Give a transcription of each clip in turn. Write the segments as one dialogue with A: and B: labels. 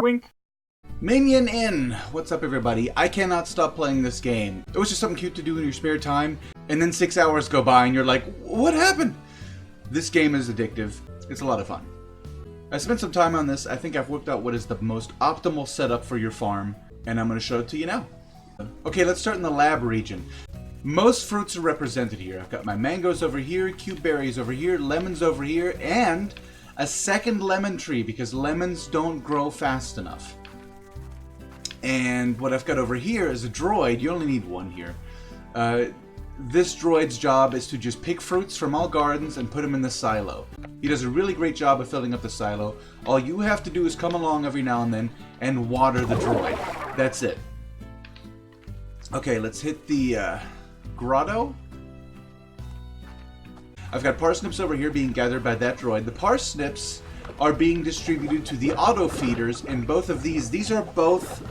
A: Wink.
B: Minion in! What's up, everybody? I cannot stop playing this game. It was just something cute to do in your spare time, and then 6 hours go by and you're like, what happened? This game is addictive. It's a lot of fun. I spent some time on this. I think I've worked out what is the most optimal setup for your farm, and I'm going to show it to you now. Okay, let's start in the Labb region. Most fruits are represented here. I've got my mangoes over here, cube berries over here, lemons over here, and a second lemon tree because lemons don't grow fast enough. And what I've got over here is a droid. You only need one here. This droid's job is to just pick fruits from all gardens and put them in the silo. He does a really great job of filling up the silo. All you have to do is come along every now and then and water the droid. That's it. Okay, let's hit the grotto. I've got parsnips over here being gathered by that droid. The parsnips are being distributed to the auto feeders in both of these. These are both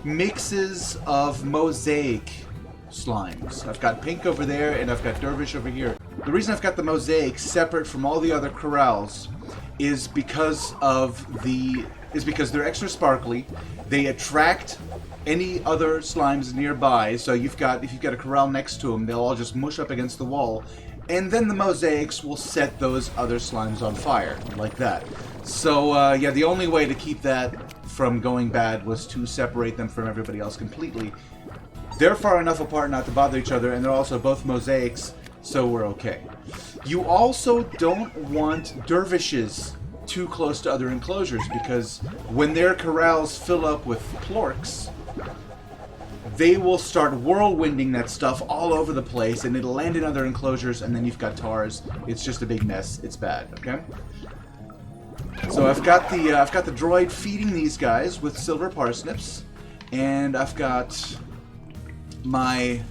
B: mixes of mosaic slimes. I've got pink over there and I've got dervish over here. The reason I've got the mosaic separate from all the other corrals is because they're extra sparkly. They attract any other slimes nearby. So if you've got a corral next to them, they'll all just mush up against the wall, and then the mosaics will set those other slimes on fire like that. So yeah, the only way to keep that from going bad was to separate them from everybody else completely. They're far enough apart not to bother each other, and they're also both mosaics, so we're okay. You also don't want dervishes too close to other enclosures, because when their corrals fill up with plorks, they will start whirlwinding that stuff all over the place, and it'll land in other enclosures, and then you've got tars. It's just a big mess. It's bad, okay? So I've got the droid feeding these guys with silver parsnips, and I've got my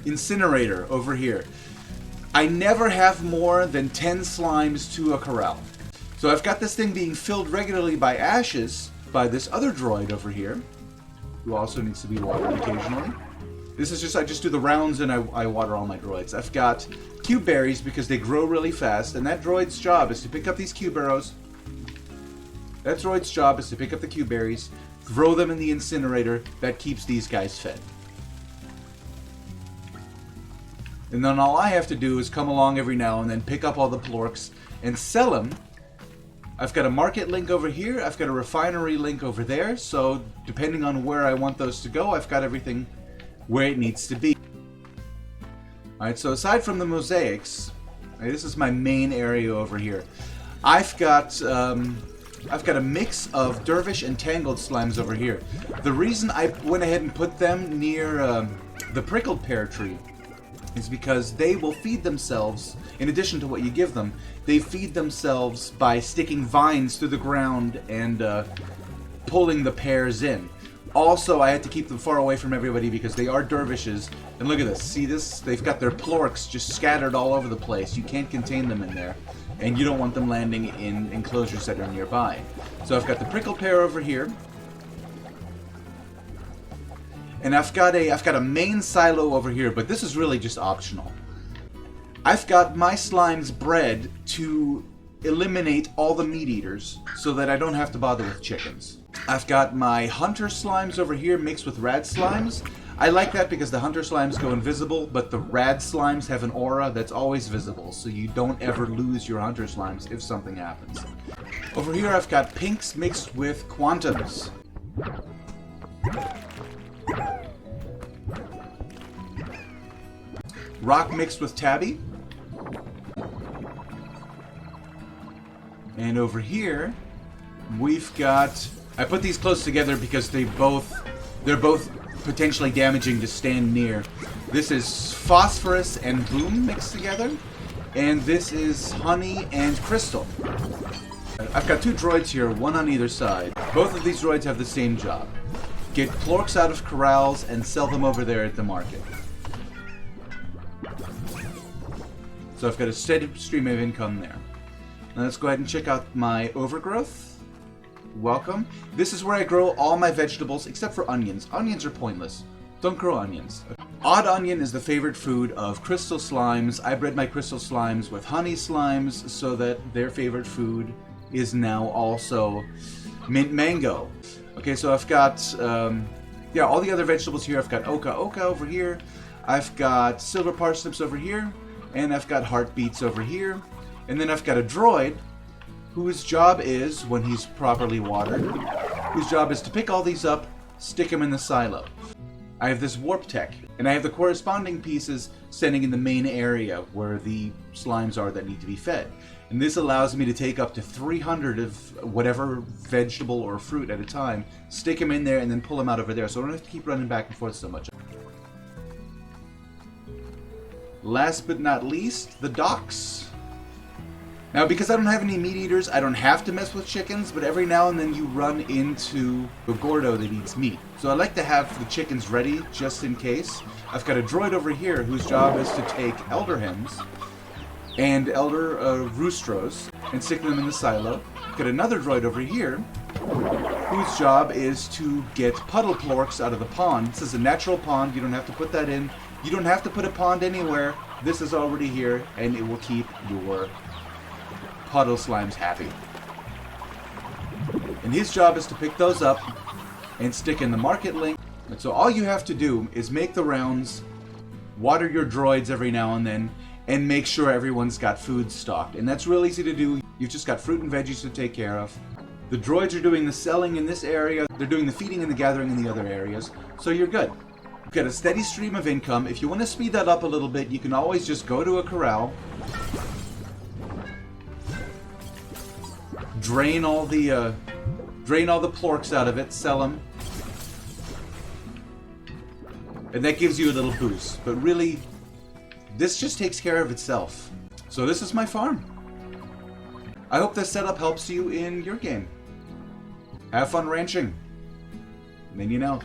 B: incinerator over here. I never have more than 10 slimes to a corral. So I've got this thing being filled regularly by ashes by this other droid over here, who also needs to be watered occasionally. This is just, I just do the rounds and I water all my droids. I've got cube berries because they grow really fast, and that droid's job is to pick up these cube barrows. That droid's job is to pick up the cube berries, throw them in the incinerator. That keeps these guys fed. And then all I have to do is come along every now and then, pick up all the plorks, and sell them. I've got a market link over here, I've got a refinery link over there, so depending on where I want those to go, I've got everything where it needs to be. Alright, so aside from the mosaics, this is my main area over here. I've got a mix of dervish and tangled slimes over here. The reason I went ahead and put them near the prickled pear tree is because they will feed themselves, in addition to what you give them, they feed themselves by sticking vines through the ground and pulling the pears in. Also, I had to keep them far away from everybody because they are dervishes. And look at this, see this? They've got their plorks just scattered all over the place. You can't contain them in there, and you don't want them landing in enclosures that are nearby. So I've got the prickled pear over here. And I've got a main silo over here, but this is really just optional. I've got my slimes bred to eliminate all the meat eaters so that I don't have to bother with chickens. I've got my hunter slimes over here mixed with rad slimes. I like that because the hunter slimes go invisible, but the rad slimes have an aura that's always visible, so you don't ever lose your hunter slimes if something happens. Over here I've got pinks mixed with quantums. Rock mixed with tabby. And over here, we've got... I put these close together because they're both potentially damaging to stand near. This is phosphorus and boom mixed together. And this is honey and crystal. I've got two droids here, one on either side. Both of these droids have the same job. Get plorks out of corrals and sell them over there at the market. So I've got a steady stream of income there. Now let's go ahead and check out my overgrowth. Welcome. This is where I grow all my vegetables except for onions. Onions are pointless. Don't grow onions. Odd onion is the favorite food of crystal slimes. I bred my crystal slimes with honey slimes so that their favorite food is now also mint mango. Okay, so I've got, yeah, all the other vegetables here. I've got oka over here. I've got silver parsnips over here. And I've got heartbeats over here. And then I've got a droid whose job is, when he's properly watered, whose job is to pick all these up, stick them in the silo. I have this warp tech, and I have the corresponding pieces standing in the main area where the slimes are that need to be fed. And this allows me to take up to 300 of whatever vegetable or fruit at a time, stick them in there, and then pull them out over there, so I don't have to keep running back and forth so much. Last but not least, the docks. Now, because I don't have any meat eaters, I don't have to mess with chickens, but every now and then you run into a gordo that eats meat. So I like to have the chickens ready just in case. I've got a droid over here whose job is to take elder hens and elder roostros and stick them in the silo. I've got another droid over here whose job is to get puddle plorks out of the pond. This is a natural pond. You don't have to put that in. You don't have to put a pond anywhere. This is already here, and it will keep your puddle slimes happy. And his job is to pick those up and stick in the market link. And so all you have to do is make the rounds, water your droids every now and then, and make sure everyone's got food stocked. And that's real easy to do. You've just got fruit and veggies to take care of. The droids are doing the selling in this area. They're doing the feeding and the gathering in the other areas. So you're good. You've got a steady stream of income. If you want to speed that up a little bit, you can always just go to a corral, drain all the plorks out of it, sell them, and that gives you a little boost. But really, this just takes care of itself. So this is my farm. I hope this setup helps you in your game. Have fun ranching. Minion out.